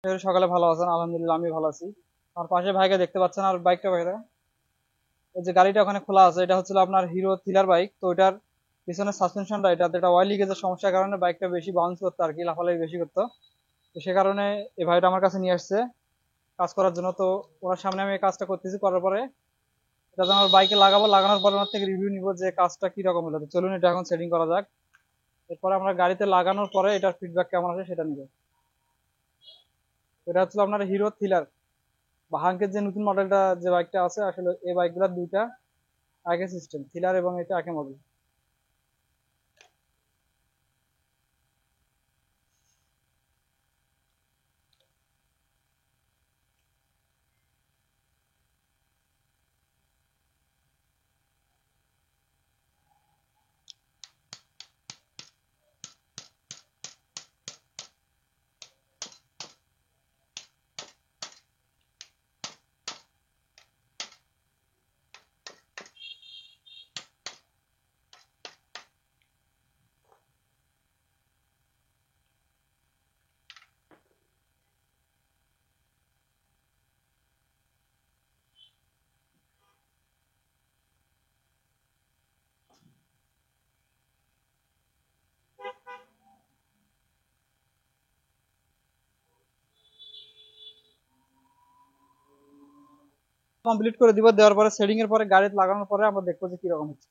সকালে ভালো আছেন? আলহামদুলিল্লাহ আমি ভালো আছি। আমার পাশে ভাইকে দেখতে পাচ্ছেন, আর বাইকটা ভাইরা এই যে গাড়িটা ওখানে খোলা আছে, এটা হচ্ছিল আপনার হিরো থ্রিলার বাইক। তো এটার পিছনে সাসপেনশনটা, এটাতে একটা অয়েল লিকেজের সমস্যার কারণে বাইকটা বেশি বাউন্স করতো আর কি, লাফালাফি বেশি করতো। তো সে কারণে এই ভাইটা আমার কাছে নিয়ে আসছে কাজ করার জন্য। তো ওনার সামনে আমি এই কাজটা করতেছি, করার পরে এটা যখন আমার বাইকে লাগাবো, লাগানোর পরে ওনার থেকে রিভিউ নিবো যে কাজটা কি রকম হলো। তো চলুন এটা এখন সেটিং করা যাক। এরপরে আমরা গাড়িতে লাগানোর পরে এটার ফিডব্যাক কেমন আছে সেটা নিব। এটা হচ্ছে আপনার হিরো থ্রিলার বা হাঙ্কের যে নতুন মডেলটা, যে বাইকটা আছে আসলে এই বাইকগুলোর দুইটা আগে সিস্টেম, থ্রিলার এবং এটা আগে মডেল। কমপ্লিট করে দিব, দেওয়ার পরে সেটিং এর পরে গাড়িতে লাগানোর পরে আমরা দেখবো যে কিরকম হচ্ছে।